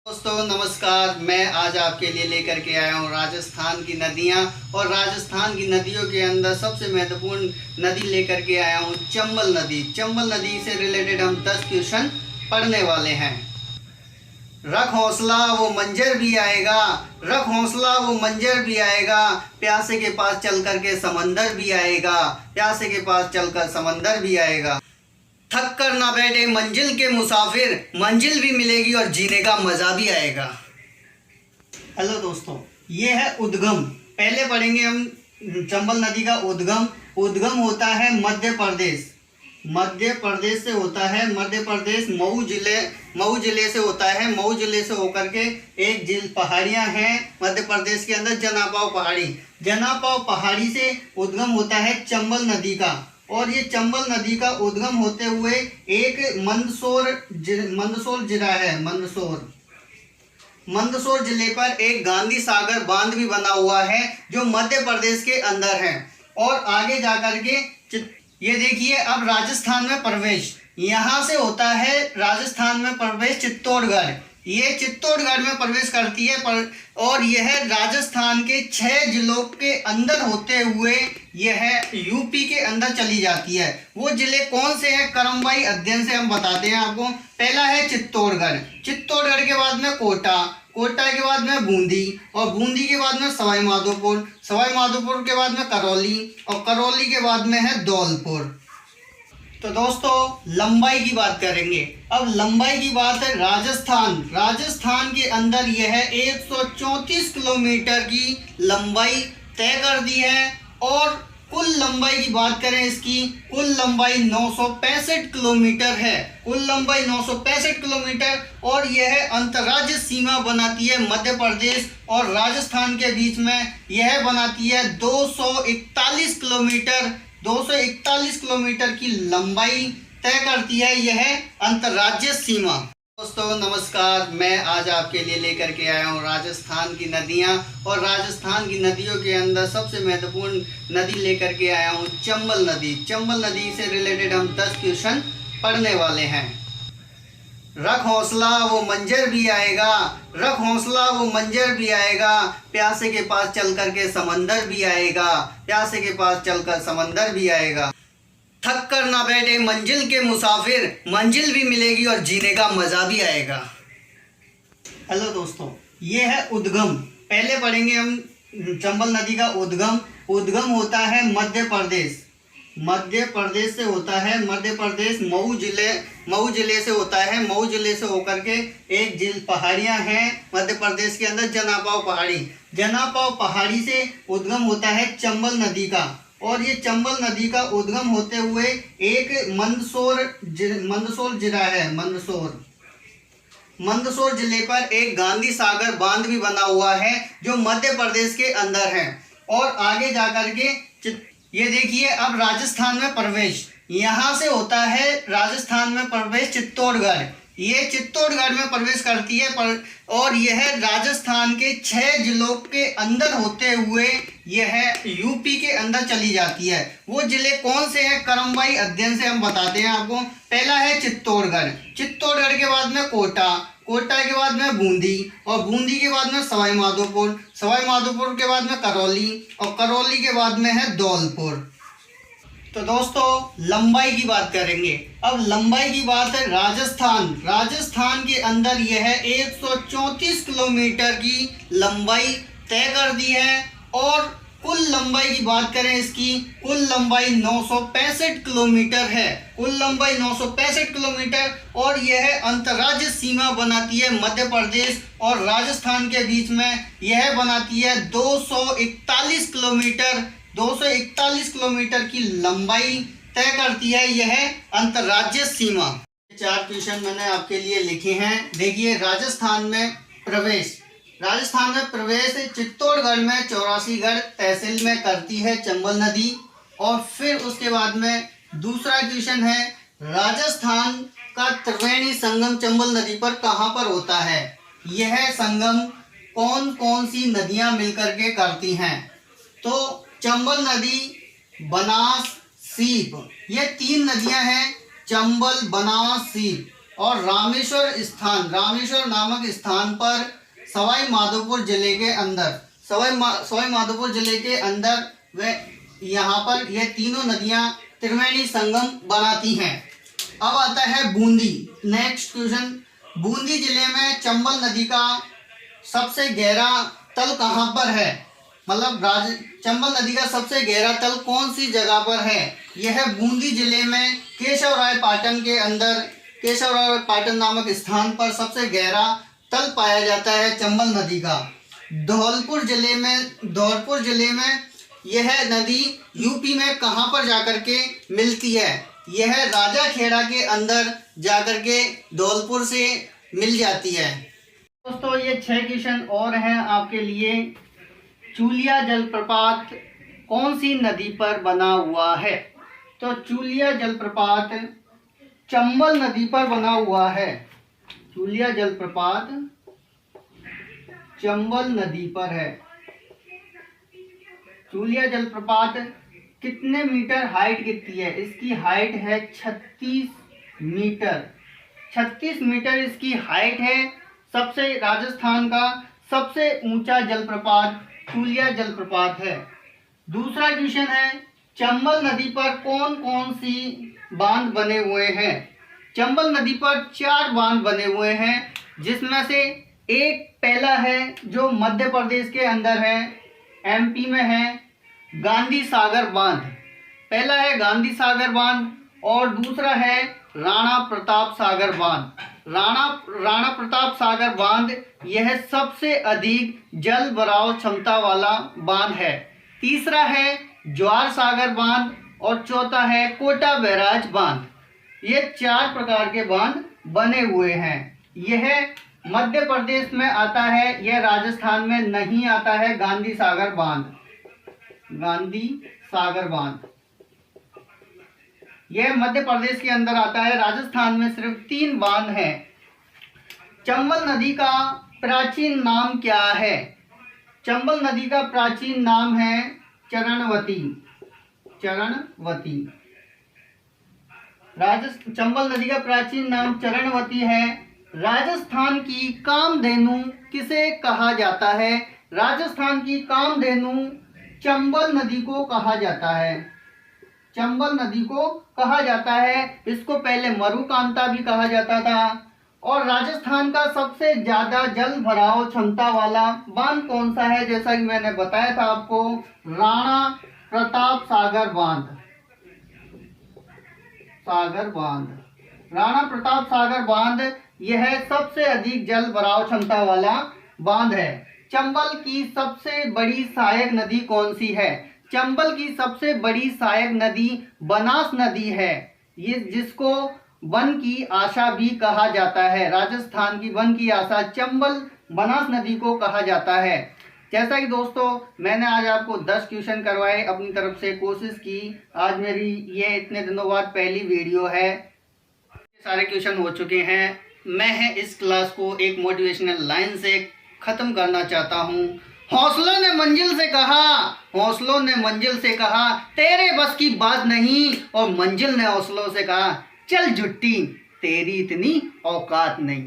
दोस्तों नमस्कार। मैं आज आपके लिए लेकर के आया हूँ राजस्थान की नदियाँ और राजस्थान की नदियों के अंदर सबसे महत्वपूर्ण नदी लेकर के आया हूँ चंबल नदी। चंबल नदी से रिलेटेड हम 10 क्वेश्चन पढ़ने वाले हैं। रख हौसला वो मंजर भी आएगा, रख हौसला वो मंजर भी आएगा, प्यासे के पास चल कर के समंदर भी आएगा, प्यासे के पास चलकर समंदर भी आएगा। थक कर ना बैठे मंजिल के मुसाफिर, मंजिल भी मिलेगी और जीने का मजा भी आएगा। हेलो दोस्तों, ये है उद्गम। पहले पढ़ेंगे हम चंबल नदी का उद्गम। उद्गम होता है मध्य प्रदेश, मध्य प्रदेश से होता है। मध्य प्रदेश मऊ जिले से होता है। मऊ जिले से होकर के एक पहाड़ियाँ हैं मध्य प्रदेश के अंदर, जनापाव पहाड़ी। जनापाव पहाड़ी से उद्गम होता है चंबल नदी का। और ये चंबल नदी का उद्गम होते हुए एक मंदसौर जिला है। मंदसौर जिले पर एक गांधी सागर बांध भी बना हुआ है जो मध्य प्रदेश के अंदर है। और आगे जाकर के ये देखिए, अब राजस्थान में प्रवेश यहाँ से होता है। राजस्थान में प्रवेश चित्तौड़गढ़, ये चित्तौड़गढ़ में प्रवेश करती है और यह राजस्थान के 6 जिलों के अंदर होते हुए यह यूपी के अंदर चली जाती है। वो जिले कौन से हैं, क्रमवाई अध्ययन से हम बताते हैं आपको। पहला है चित्तौड़गढ़, चित्तौड़गढ़ के बाद में कोटा, कोटा के बाद में बूंदी, और बूंदी के बाद में सवाई माधोपुर, सवाई माधोपुर के बाद में करौली, और करौली के बाद में है धौलपुर। तो दोस्तों लंबाई की बात करेंगे। अब लंबाई की बात है राजस्थान। राजस्थान के अंदर यह 134 किलोमीटर की लंबाई तय कर दी है। और कुल लंबाई की बात करें, इसकी कुल लंबाई 965 किलोमीटर है। कुल लंबाई 965 किलोमीटर। और यह अंतर्राज्य सीमा बनाती है मध्य प्रदेश और राजस्थान के बीच में। यह बनाती है 241 किलोमीटर। 241 किलोमीटर की लंबाई तय करती है यह अंतर्राज्यीय सीमा। दोस्तों नमस्कार, मैं आज आपके लिए लेकर के आया हूँ राजस्थान की नदियाँ और राजस्थान की नदियों के अंदर सबसे महत्वपूर्ण नदी लेकर के आया हूँ चंबल नदी। चंबल नदी से रिलेटेड हम 10 क्वेश्चन पढ़ने वाले हैं। रख हौसला वो मंजर भी आएगा, रख हौसला वो मंजर भी आएगा, प्यासे के पास चल कर के समंदर भी आएगा, प्यासे के पास चलकर समंदर भी आएगा। थक कर ना बैठे मंजिल के मुसाफिर, मंजिल भी मिलेगी और जीने का मजा भी आएगा। हेलो दोस्तों, ये है उद्गम। पहले पढ़ेंगे हम चंबल नदी का उद्गम। उद्गम होता है मध्य प्रदेश, मध्य प्रदेश से होता है। मध्य प्रदेश मऊ जिले से होता है। मऊ जिले से होकर के एक पहाड़ियाँ हैं मध्य प्रदेश के अंदर, जनापाव पहाड़ी। जनापाव पहाड़ी से उद्गम होता है चंबल नदी का। और ये चंबल नदी का उद्गम होते हुए एक मंदसौर जिला है। मंदसौर जिले पर एक गांधी सागर बांध भी बना हुआ है जो मध्य प्रदेश के अंदर है। और आगे जाकर के ये देखिए, अब राजस्थान में प्रवेश यहाँ से होता है। राजस्थान में प्रवेश चित्तौड़गढ़, ये चित्तौड़गढ़ में प्रवेश करती है और यह राजस्थान के 6 जिलों के अंदर होते हुए यह यूपी के अंदर चली जाती है। वो जिले कौन से हैं, क्रमवाई अध्ययन से हम बताते हैं आपको। पहला है चित्तौड़गढ़, चित्तौड़गढ़ के बाद में कोटा, कोटा के बाद में बूंदी, और बूंदी के बाद में सवाई माधोपुर, सवाई माधोपुर के बाद में करौली, और करौली के बाद में है धौलपुर। तो दोस्तों लंबाई की बात करेंगे। अब लंबाई की बात है राजस्थान। राजस्थान के अंदर यह 134 किलोमीटर की लंबाई तय कर दी है। और कुल लंबाई की बात करें, इसकी कुल लंबाई 965 किलोमीटर है। कुल लंबाई 965 किलोमीटर। और यह अंतर्राज्यीय सीमा बनाती है मध्य प्रदेश और राजस्थान के बीच में। यह बनाती है 241 किलोमीटर। 241 किलोमीटर की लंबाई तय करती है यह अंतर्राज्यीय सीमा। 4 क्वेश्चन मैंने आपके लिए लिखे हैं। देखिए, राजस्थान में प्रवेश चित्तौड़गढ़ में 84गढ़ तहसील में करती है चंबल नदी। और फिर उसके बाद में दूसरा क्वेश्चन है, राजस्थान का त्रिवेणी संगम चंबल नदी पर कहाँ पर होता है। यह संगम कौन कौन सी नदियाँ मिलकर के करती हैं। तो चंबल नदी, बनास, सीप, ये 3 नदियां हैं। चंबल, बनास, सीप, और रामेश्वर नामक स्थान पर सवाई माधोपुर जिले के अंदर सवाई माधोपुर जिले के अंदर वे यहाँ पर ये तीनों नदियाँ त्रिवेणी संगम बनाती हैं। अब आता है बूंदी। नेक्स्ट क्वेश्चन, बूंदी जिले में चंबल नदी का सबसे गहरा तल कहाँ पर है? मतलब चंबल नदी का सबसे गहरा तल कौन सी जगह पर है? यह बूंदी जिले में केशवराय पाटन के अंदर केशवराय पाटन नामक स्थान पर सबसे गहरा तल पाया जाता है चंबल नदी का। धौलपुर जिले में यह नदी यूपी में कहाँ पर जाकर के मिलती है? यह राजाखेड़ा के अंदर जाकर के धौलपुर से मिल जाती है। दोस्तों ये 6 क्वेश्चन और हैं आपके लिए। चूलिया जलप्रपात कौन सी नदी पर बना हुआ है? तो चूलिया जलप्रपात चंबल नदी पर बना हुआ है। चूलिया जलप्रपात चंबल नदी पर है। चूलिया जलप्रपात कितने मीटर हाइट कितनी है? इसकी हाइट है 36 मीटर। 36 मीटर इसकी हाइट है। राजस्थान का सबसे ऊंचा जलप्रपात चूलिया जलप्रपात है। दूसरा क्वेश्चन है, चंबल नदी पर कौन कौन सी बांध बने हुए हैं? चंबल नदी पर 4 बांध बने हुए हैं, जिसमें से एक पहला है जो मध्य प्रदेश के अंदर है, एमपी में है, गांधी सागर बांध। पहला है गांधी सागर बांध और दूसरा है राणा प्रताप सागर बांध। राणा प्रताप सागर बांध यह सबसे अधिक जल भराव क्षमता वाला बांध है। तीसरा है ज्वार सागर बांध और चौथा है कोटा बैराज बांध। ये 4 प्रकार के बांध बने हुए हैं। यह मध्य प्रदेश में आता है, यह राजस्थान में नहीं आता है। गांधी सागर बांध यह मध्य प्रदेश के अंदर आता है। राजस्थान में सिर्फ 3 बांध हैं। चंबल नदी का प्राचीन नाम क्या है? चंबल नदी का प्राचीन नाम है चरणवती। चंबल नदी का प्राचीन नाम चरणवती है। राजस्थान की कामधेनु किसे कहा जाता है? राजस्थान की कामधेनु चंबल नदी को कहा जाता है। चंबल नदी को कहा जाता है। इसको पहले मरुकांता भी कहा जाता था। और राजस्थान का सबसे ज्यादा जल भराव क्षमता वाला बांध कौन सा है? जैसा कि मैंने बताया था आपको, राणा प्रताप सागर बांध। राणा प्रताप सागर बांध यह सबसे अधिक जल भराव क्षमता वाला बांध है। चंबल की सबसे बड़ी सहायक नदी कौन सी है? चंबल की सबसे बड़ी सहायक नदी बनास नदी है, ये जिसको वन की आशा भी कहा जाता है। राजस्थान की वन की आशा चंबल बनास नदी को कहा जाता है। जैसा कि दोस्तों मैंने आज आपको 10 क्वेश्चन करवाए, अपनी तरफ से कोशिश की। आज मेरी ये इतने दिनों बाद पहली वीडियो है। सारे क्वेश्चन हो चुके हैं। मैं इस क्लास को एक मोटिवेशनल लाइन से ख़त्म करना चाहता हूँ। हौसलों ने मंजिल से कहा तेरे बस की बात नहीं, और मंजिल ने हौसलों से कहा चल झुट्टी तेरी इतनी औकात नहीं।